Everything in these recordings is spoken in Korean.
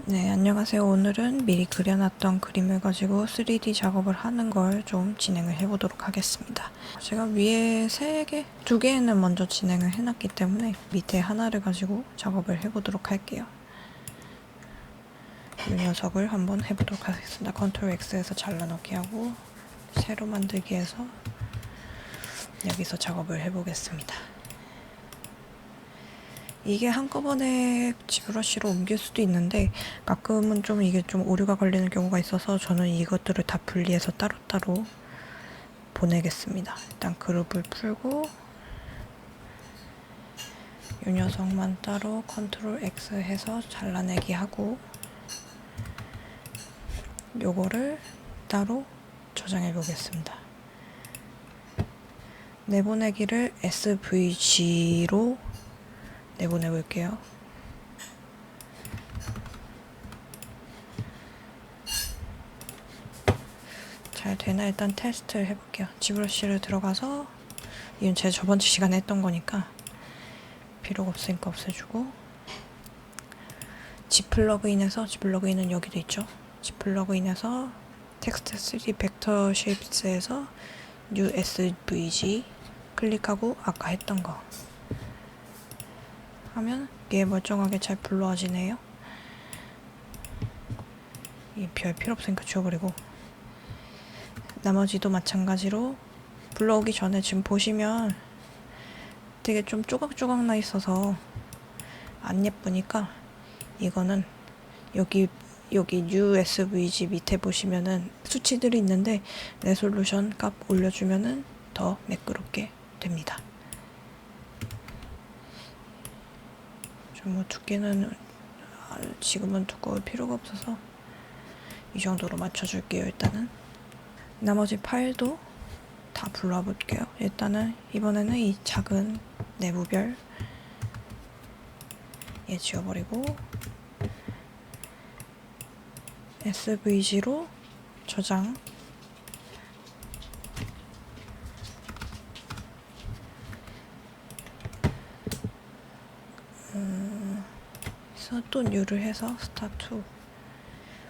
네, 안녕하세요. 오늘은 미리 그려놨던 그림을 가지고 3D 작업을 하는 걸 좀 진행을 해보도록 하겠습니다. 제가 위에 3개, 2개는 먼저 진행을 해놨기 때문에 밑에 하나를 가지고 작업을 해보도록 할게요. 이 녀석을 한번 해보도록 하겠습니다. 컨트롤 X에서 잘라넣기 하고 새로 만들기 해서 여기서 작업을 해보겠습니다. 이게 한꺼번에 지브러쉬로 옮길 수도 있는데 가끔은 좀 이게 좀 오류가 걸리는 경우가 있어서 저는 이것들을 다 분리해서 따로따로 보내겠습니다. 일단 그룹을 풀고 이 녀석만 따로 컨트롤 X 해서 잘라내기 하고 요거를 따로 저장해 보겠습니다. 내보내기를 SVG로 내보내 볼게요. 잘 되나 일단 테스트를 해볼게요. 지브러쉬를 들어가서 이건 제가 저번 시간에 했던 거니까 필요가 없으니까 없애주고 G 플러그인에서 G 플러그인은 여기도 있죠. G 플러그인에서 텍스트 3D 벡터 쉐입스에서 New SVG 클릭하고 아까 했던 거 하면 이게 멀쩡하게 잘 불러지네요. 이 별 필요 없으니까 지워버리고 나머지도 마찬가지로 불러오기 전에 지금 보시면 되게 좀 조각조각 나 있어서 안 예쁘니까 이거는 여기 USVG 밑에 보시면은 수치들이 있는데 레솔루션 값 올려주면은 더 매끄럽게 됩니다. 좀 뭐 두께는 지금은 두꺼울 필요가 없어서 이 정도로 맞춰줄게요. 일단은 나머지 파일도 다 불러볼게요. 일단은 이번에는 이 작은 내부별 얘 지워버리고 SVG로 저장 그래서 또 뉴를 해서 스타트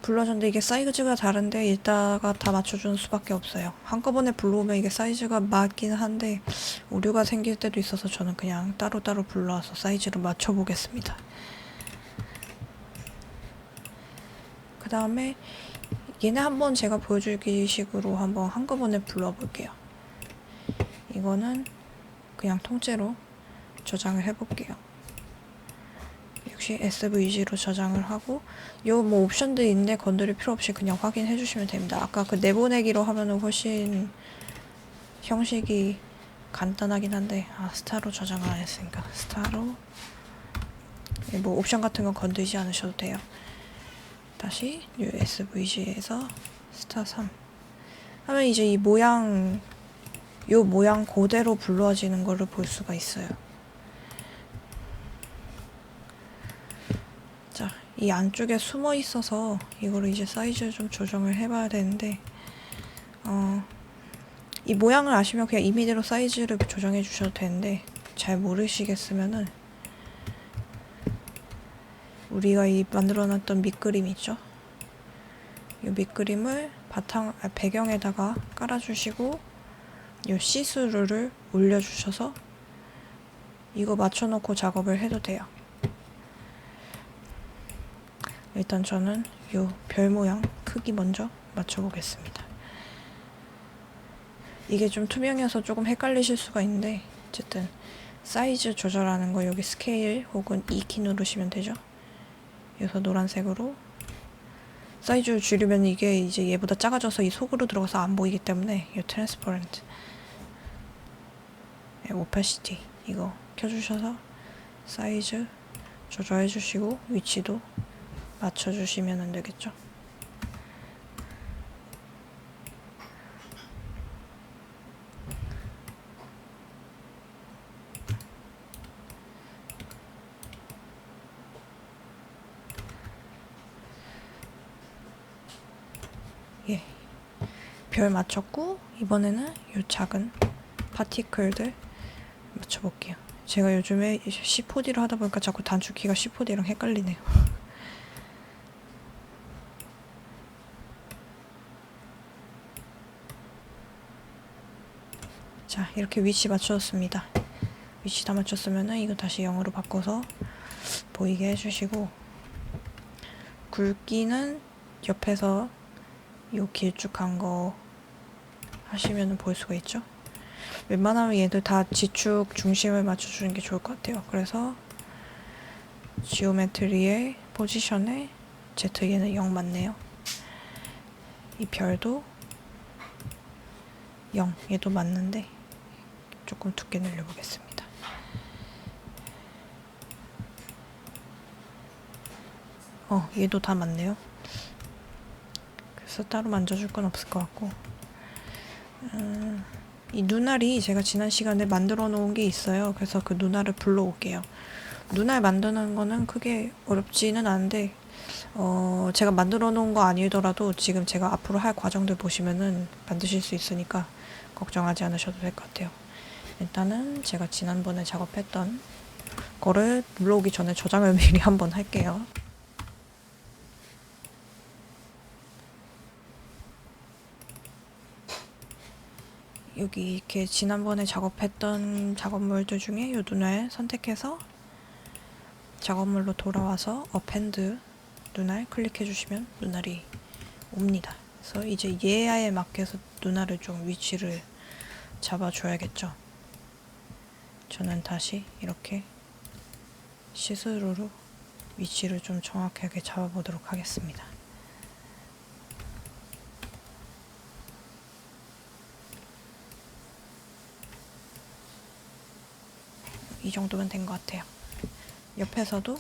불러줬는데 이게 사이즈가 다른데 이따가 다 맞춰주는 수밖에 없어요. 한꺼번에 불러오면 이게 사이즈가 맞긴 한데 오류가 생길 때도 있어서 저는 그냥 따로따로 불러와서 사이즈로 맞춰보겠습니다. 그 다음에 얘네 한번 제가 보여주기 식으로 한번 한꺼번에 불러볼게요. 이거는 그냥 통째로 저장을 해볼게요. 역시 SVG로 저장을 하고 요 뭐 옵션들 있는데 건드릴 필요 없이 그냥 확인해 주시면 됩니다. 아까 그 내보내기로 하면은 훨씬 형식이 간단하긴 한데 스타로 저장을 안 했으니까 스타로 뭐 옵션 같은 건 건들지 않으셔도 돼요. 다시 SVG에서 스타 3 하면 이제 이 모양 요 모양 그대로 불러지는 거를 볼 수가 있어요. 자, 이 안쪽에 숨어 있어서 이거를 이제 사이즈를 좀 조정을 해봐야 되는데 이 모양을 아시면 그냥 이미지로 사이즈를 조정해 주셔도 되는데 잘 모르시겠으면은 우리가 이 만들어놨던 밑그림 있죠? 이 밑그림을 배경에다가 깔아주시고 이 시스루를 올려주셔서 이거 맞춰놓고 작업을 해도 돼요. 일단 저는 이 별 모양 크기 먼저 맞춰보겠습니다. 이게 좀 투명해서 조금 헷갈리실 수가 있는데 어쨌든 사이즈 조절하는 거 여기 스케일 혹은 2키 누르시면 되죠. 여기서 노란색으로 사이즈를 줄이면 이게 이제 얘보다 작아져서 이 속으로 들어가서 안 보이기 때문에 이 트랜스퍼런트 오파시티 이거 켜주셔서 사이즈 조절해 주시고 위치도 맞춰주시면 되겠죠. 예, 별 맞췄고 이번에는 이 작은 파티클들 맞춰볼게요. 제가 요즘에 C4D로 하다 보니까 자꾸 단축키가 C4D랑 헷갈리네요. 자, 이렇게 위치 맞춰줬습니다. 위치 다 맞췄으면은 이거 다시 0으로 바꿔서 보이게 해주시고, 굵기는 옆에서 요 길쭉한 거 하시면은 볼 수가 있죠. 웬만하면 얘들 다 지축 중심을 맞춰주는 게 좋을 것 같아요. 그래서 지오메트리의 포지션에 Z얘는 0 맞네요. 이 별도 0, 얘도 맞는데 조금 두께 늘려보겠습니다. 얘도 다 맞네요. 그래서 따로 만져줄 건 없을 것 같고, 이 눈알이 제가 지난 시간에 만들어 놓은 게 있어요. 그래서 그 눈알을 불러올게요. 눈알 만드는 거는 크게 어렵지는 않은데, 제가 만들어 놓은 거 아니더라도 지금 제가 앞으로 할 과정들 보시면은 만드실 수 있으니까 걱정하지 않으셔도 될 것 같아요. 일단은 제가 지난번에 작업했던 거를 불러오기 전에 저장을 미리 한번 할게요. 여기 이렇게 지난번에 작업했던 작업물들 중에 이 눈알 선택해서 작업물로 돌아와서 어펜드 눈알 클릭해 주시면 눈알이 옵니다. 그래서 이제 얘에 맞게서 눈알을 좀 위치를 잡아줘야겠죠. 저는 다시 이렇게 시스루로 위치를 좀 정확하게 잡아보도록 하겠습니다. 이 정도면 된 것 같아요. 옆에서도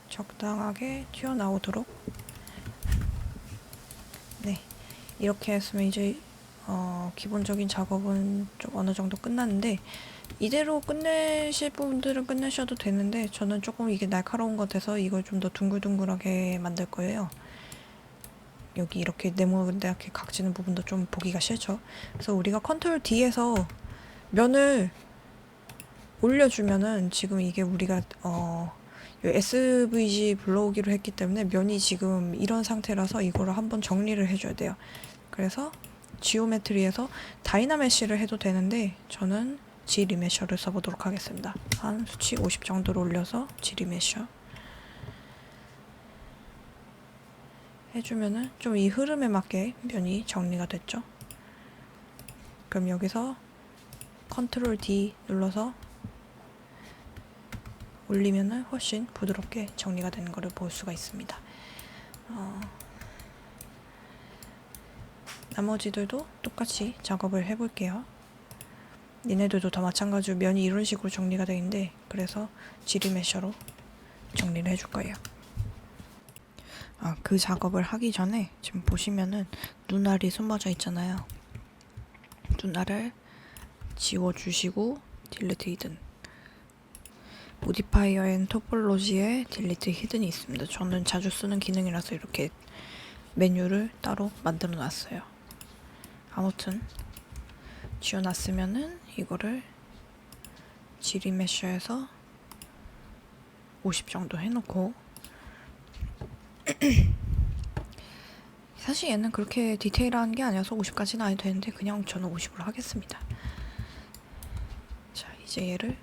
적당하게 튀어나오도록, 네, 이렇게 했으면 이제 기본적인 작업은 좀 어느 정도 끝났는데, 이대로 끝내실 분들은 끝내셔도 되는데 저는 조금 이게 날카로운 것 같아서 이걸 좀 더 둥글둥글하게 만들 거예요. 여기 이렇게 네모나게 각지는 부분도 좀 보기가 싫죠. 그래서 우리가 컨트롤 D에서 면을 올려주면은 지금 이게 우리가 SVG 불러오기로 했기 때문에 면이 지금 이런 상태라서 이거를 한번 정리를 해줘야 돼요. 그래서 지오메트리에서 다이나메쉬를 해도 되는데 저는 지리메셔를 써보도록 하겠습니다. 한 수치 50 정도로 올려서 지리메셔 해주면은 좀 이 흐름에 맞게 면이 정리가 됐죠. 그럼 여기서 컨트롤 D 눌러서 올리면은 훨씬 부드럽게 정리가 되는 것을 볼 수가 있습니다. 나머지들도 똑같이 작업을 해볼게요. 얘네들도 다 마찬가지로 면이 이런 식으로 정리가 되어 있는데, 그래서 지리메셔로 정리를 해줄 거예요. 그 작업을 하기 전에 지금 보시면은 눈알이 숨어져 있잖아요. 눈알을 지워주시고 딜리트 히든, 모디파이어 앤 토폴로지에 딜리트 히든이 있습니다. 저는 자주 쓰는 기능이라서 이렇게 메뉴를 따로 만들어 놨어요. 아무튼 지워놨으면은 이거를 지리메셔에서 50 정도 해놓고, 사실 얘는 그렇게 디테일한 게 아니어서 50까지는 안 해도 되는데 그냥 저는 50으로 하겠습니다. 자, 이제 얘를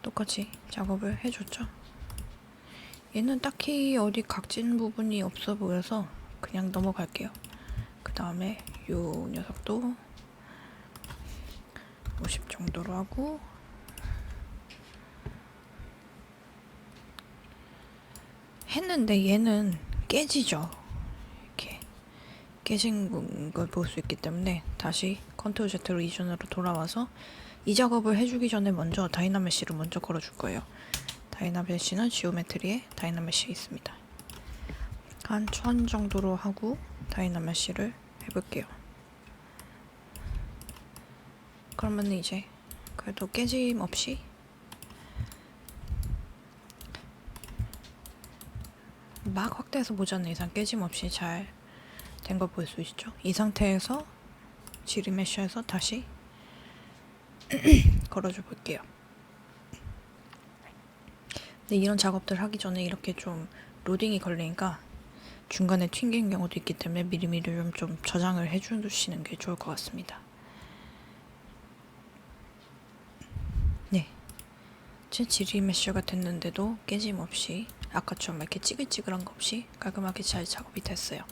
똑같이 작업을 해줬죠. 얘는 딱히 어디 각진 부분이 없어 보여서 그냥 넘어갈게요. 그 다음에 요 녀석도 50 정도로 하고, 했는데 얘는 깨지죠. 이렇게 깨진 걸 볼 수 있기 때문에 다시 컨트롤 Z로 이전으로 돌아와서 이 작업을 해주기 전에 먼저 다이나메쉬를 먼저 걸어줄 거예요. 다이나메쉬는 지오메트리에 다이나메쉬 있습니다. 한 1000 정도로 하고 다이나메쉬를 해볼게요. 그러면 이제 그래도 깨짐 없이 막 확대해서 보지 않는 이상 깨짐 없이 잘 된 걸 볼 수 있죠. 이 상태에서 지리메쉬에서 다시 걸어줘 볼게요. 근데 이런 작업들 하기 전에 이렇게 좀 로딩이 걸리니까 중간에 튕긴 경우도 있기 때문에 미리미리 좀 저장을 해주시는 게 좋을 것 같습니다. 네, 제 지리 메쉬가 됐는데도 깨짐없이 아까처럼 이렇게 찌글찌글한 거 없이 깔끔하게 잘 작업이 됐어요.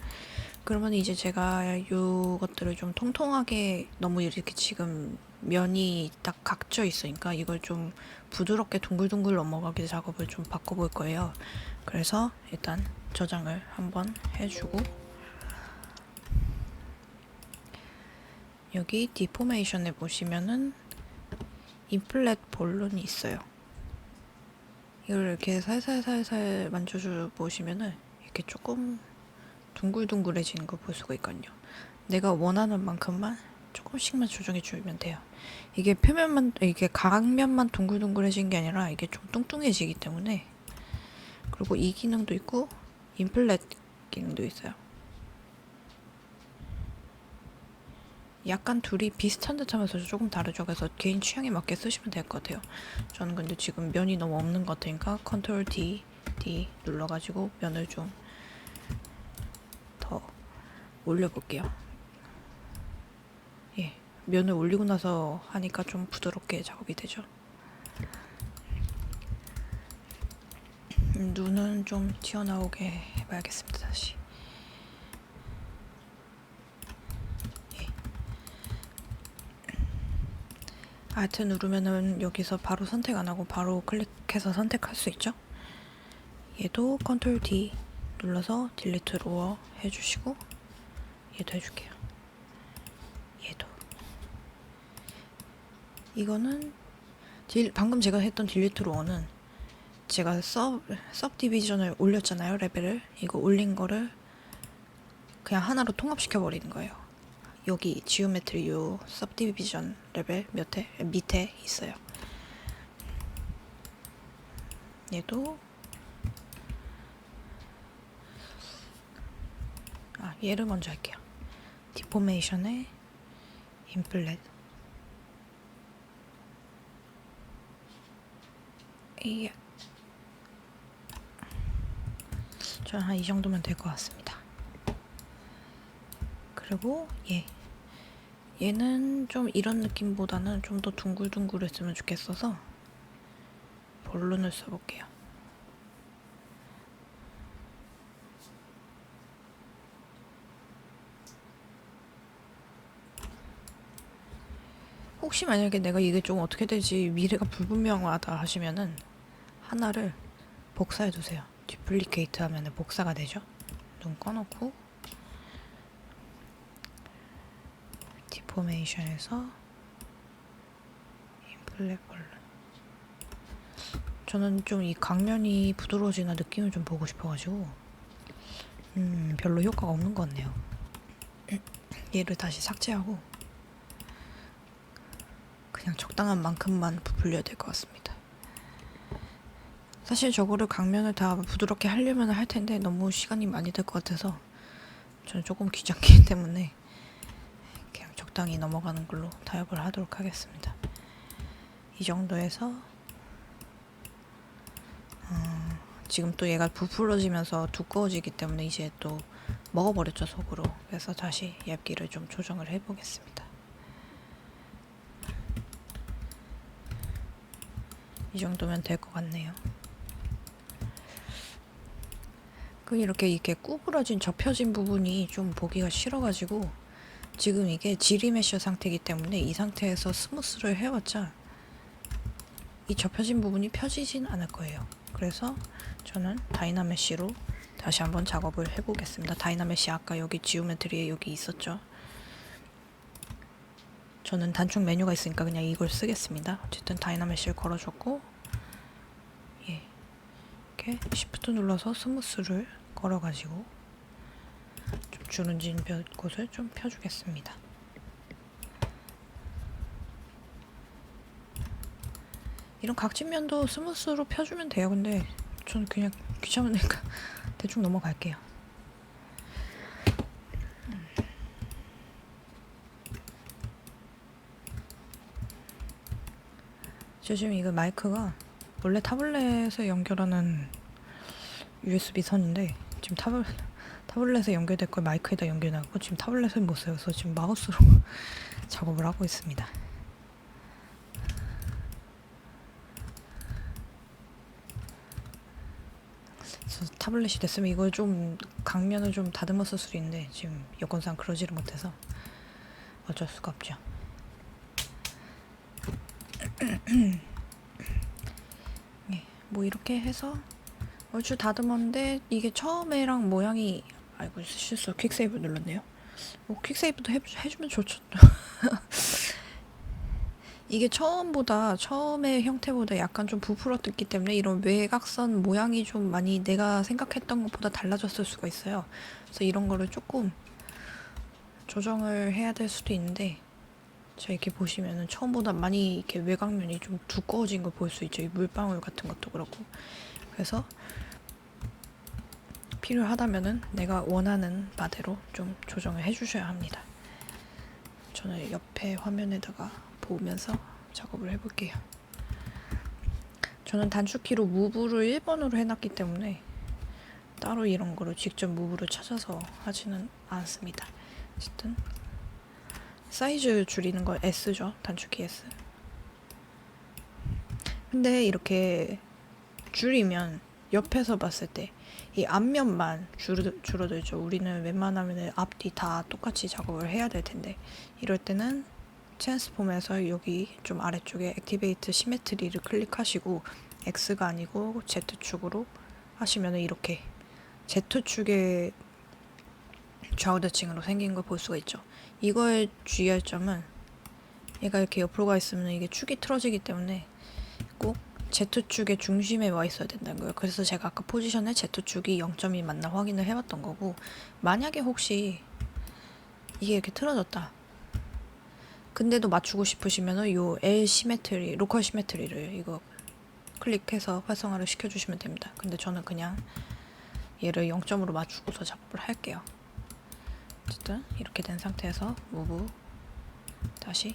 그러면 이제 제가 이것들을 좀 통통하게 너무 이렇게 지금 면이 딱 각져 있으니까 이걸 좀 부드럽게 동글동글 넘어가게 작업을 좀 바꿔볼 거예요. 그래서 일단 저장을 한번 해주고 여기 디포메이션에 보시면은 인플렛 볼론이 있어요. 이걸 이렇게 살살살살 만져줘 보시면은 이렇게 조금 둥글둥글해지는 거 볼 수가 있거든요. 내가 원하는 만큼만 조금씩만 조정해 주면 돼요. 이게 표면만, 이게 각면만 둥글둥글해진 게 아니라 이게 좀 뚱뚱해지기 때문에. 그리고 이 기능도 있고 인플렛 기능도 있어요. 약간 둘이 비슷한 듯 하면서 조금 다르죠. 그래서 개인 취향에 맞게 쓰시면 될 것 같아요. 저는 근데 지금 면이 너무 없는 것 같으니까 컨트롤 D 눌러가지고 면을 좀 더 올려볼게요. 예, 면을 올리고 나서 하니까 좀 부드럽게 작업이 되죠. 눈은 좀 튀어나오게 해봐야겠습니다. 다시. 알트 누르면은 여기서 바로 선택 안 하고 바로 클릭해서 선택할 수 있죠. 얘도 컨트롤 D 눌러서 딜리트 로어 해주시고 얘도 해줄게요. 얘도. 이거는 방금 제가 했던 딜리트 로어는 제가 섭 디비전을 올렸잖아요. 레벨을. 이거 올린 거를 그냥 하나로 통합시켜 버리는 거예요. 여기 지오메트리 요 섭 디비전 레벨 밑에 있어요. 얘도 얘를 먼저 할게요. 디포메이션에 인플렛. 이게 저는 한 이 정도면 될 것 같습니다. 그리고 얘는 좀 이런 느낌보다는 좀 더 둥글둥글했으면 좋겠어서 볼론을 써볼게요. 혹시 만약에 내가 이게 좀 어떻게 되지 미래가 불분명하다 하시면은 하나를 복사해 두세요. 디플리케이트 하면은 복사가 되죠. 눈 꺼놓고 디포메이션에서 인플렛 볼론. 저는 좀 이 각면이 부드러워지나 느낌을 좀 보고 싶어가지고 별로 효과가 없는 것 같네요. 얘를 다시 삭제하고 그냥 적당한 만큼만 부풀려야 될 것 같습니다. 사실 저거를 각면을 다 부드럽게 하려면 할 텐데 너무 시간이 많이 들 것 같아서 저는 조금 귀찮기 때문에 그냥 적당히 넘어가는 걸로 타협을 하도록 하겠습니다. 이 정도에서 지금 또 얘가 부풀어지면서 두꺼워지기 때문에 이제 또 먹어버렸죠, 속으로. 그래서 다시 얇기를 좀 조정을 해보겠습니다. 이 정도면 될 것 같네요. 이렇게 구부러진 접혀진 부분이 좀 보기가 싫어가지고 지금 이게 지리 메쉬 상태이기 때문에 이 상태에서 스무스를 해봤자 이 접혀진 부분이 펴지진 않을 거예요. 그래서 저는 다이나메쉬로 다시 한번 작업을 해보겠습니다. 다이나메쉬 아까 여기 지오메트리에 여기 있었죠. 저는 단축 메뉴가 있으니까 그냥 이걸 쓰겠습니다. 어쨌든 다이나메쉬를 걸어줬고 이렇게 시프트 눌러서 스무스를 걸어가지고 좀 주름진 곳을 좀 펴주겠습니다. 이런 각진면도 스무스로 펴주면 돼요. 근데 저는 그냥 귀찮으니까 대충 넘어갈게요. 저 지금 이거 마이크가 원래 타블렛에 연결하는 USB 선인데 지금 타블렛에 연결될 걸 마이크에다 연결하고 지금 타블렛을 못 써서 지금 마우스로 작업을 하고 있습니다. 그래서 타블렛이 됐으면 이걸 좀 강면을 좀 다듬었을 수도 있는데 지금 여건상 그러지를 못해서 어쩔 수가 없죠. 네, 뭐 이렇게 해서 얼추 다듬었는데 이게 처음에랑 모양이 아이고 실수 퀵세이브 눌렀네요. 뭐 퀵세이브도 해주면 좋죠. 이게 처음의 형태보다 약간 좀 부풀어뜯기 때문에 이런 외곽선 모양이 좀 많이 내가 생각했던 것보다 달라졌을 수가 있어요. 그래서 이런 거를 조금 조정을 해야 될 수도 있는데 자 이렇게 보시면은 처음보다 많이 이렇게 외곽면이 좀 두꺼워진 걸 볼 수 있죠. 이 물방울 같은 것도 그렇고. 그래서 필요하다면은 내가 원하는 바대로 좀 조정을 해주셔야 합니다. 저는 옆에 화면에다가 보면서 작업을 해볼게요. 저는 단축키로 무브를 1번으로 해놨기 때문에 따로 이런 거를 직접 무브를 찾아서 하지는 않습니다. 어쨌든 사이즈 줄이는 걸 S죠. 단축키 S. 근데 이렇게 줄이면 옆에서 봤을 때 이 앞면만 줄어들죠. 우리는 웬만하면 앞뒤 다 똑같이 작업을 해야 될 텐데 이럴 때는 트랜스폼에서 여기 좀 아래쪽에 액티베이트 시메트리를 클릭하시고 X가 아니고 Z축으로 하시면 이렇게 Z축의 좌우대칭으로 생긴 걸 볼 수가 있죠. 이거의 주의할 점은 얘가 이렇게 옆으로 가 있으면 이게 축이 틀어지기 때문에 꼭 Z축의 중심에 와 있어야 된다는 거예요. 그래서 제가 아까 포지션에 Z축이 0점이 맞나 확인을 해봤던 거고 만약에 혹시 이게 이렇게 틀어졌다. 근데도 맞추고 싶으시면은 요 L 시메트리, 로컬 시메트리를 이거 클릭해서 활성화를 시켜주시면 됩니다. 근데 저는 그냥 얘를 0점으로 맞추고서 작업을 할게요. 어쨌든 이렇게 된 상태에서 무브 다시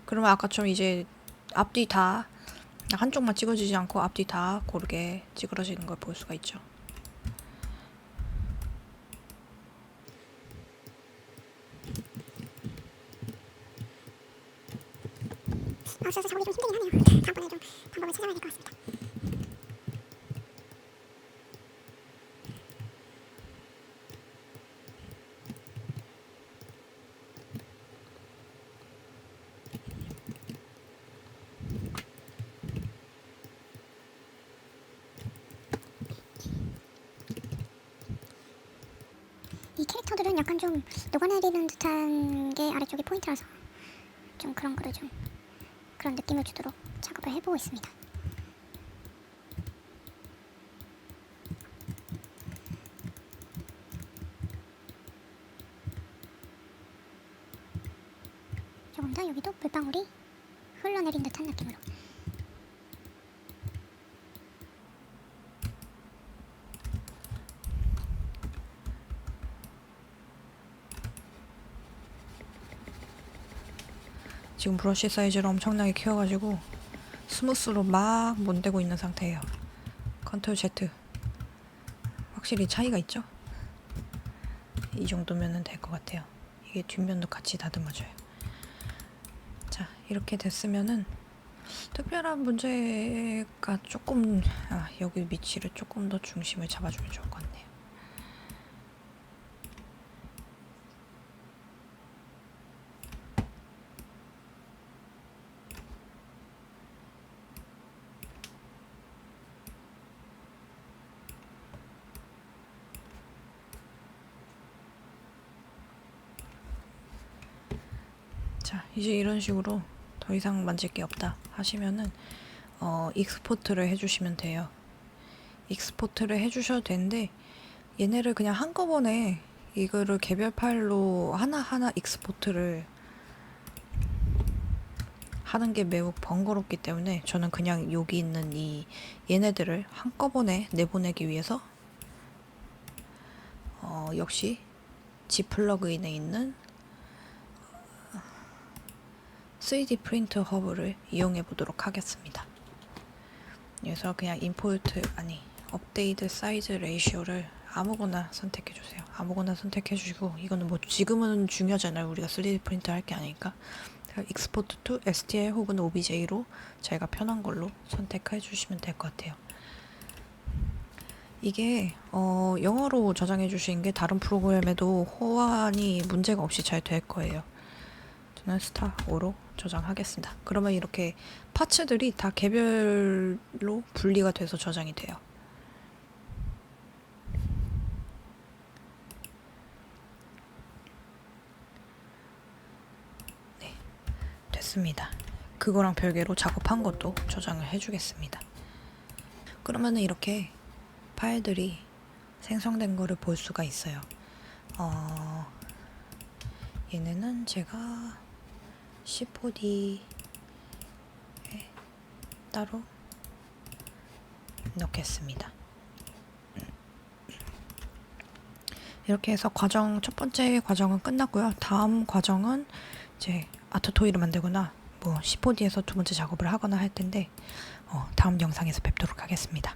그러면 아까처럼 이제 앞뒤 다 한쪽만 찍어지지 않고 앞뒤 다 고르게 찌그러지는 걸 볼 수가 있죠. 없어서 작업이 좀 힘들긴 하네요. 다음번에 좀 방법을 찾아봐야 될 것 같습니다. 이 캐릭터들은 약간 좀 녹아내리는 듯한 게 아래쪽이 포인트라서 좀 그런 거를 좀 그런 느낌을 주도록 작업을 해보고 있습니다. 조금 더 여기도 물방울이 흘러내린 듯한 느낌으로. 지금 브러쉬 사이즈를 엄청나게 키워가지고 스무스로 막 못대고 있는 상태예요. 컨트롤 Z 확실히 차이가 있죠? 이 정도면 될 것 같아요. 이게 뒷면도 같이 다듬어줘요. 자 이렇게 됐으면은 특별한 문제가 조금 여기 위치를 조금 더 중심을 잡아주면 좋을 것 같네요. 자 이제 이런 식으로 더 이상 만질 게 없다 하시면은 익스포트를 해주시면 돼요. 익스포트를 해주셔도 되는데 얘네를 그냥 한꺼번에 이거를 개별 파일로 하나하나 익스포트를 하는 게 매우 번거롭기 때문에 저는 그냥 여기 있는 이 얘네들을 한꺼번에 내보내기 위해서 역시 G 플러그인에 있는 3D 프린터 허브를 이용해 보도록 하겠습니다. 그래서 그냥 업데이트 사이즈 레이시오를 아무거나 선택해 주세요. 아무거나 선택해 주시고, 이거는 뭐 지금은 중요하잖아요. 우리가 3D 프린터 할 게 아니니까. 익스포트 to STL 혹은 OBJ로 자기가 편한 걸로 선택해 주시면 될 것 같아요. 이게 영어로 저장해 주신 게 다른 프로그램에도 호환이 문제가 없이 잘 될 거예요. 저는 스타 5로 저장하겠습니다. 그러면 이렇게 파츠들이 다 개별로 분리가 돼서 저장이 돼요. 네, 됐습니다. 그거랑 별개로 작업한 것도 저장을 해주겠습니다. 그러면은 이렇게 파일들이 생성된 거를 볼 수가 있어요. 얘네는 제가 C4D에 따로 넣겠습니다. 이렇게 해서 첫 번째 과정은 끝났고요. 다음 과정은 이제 아트토이를 만들거나 뭐 C4D에서 두 번째 작업을 하거나 할 텐데 다음 영상에서 뵙도록 하겠습니다.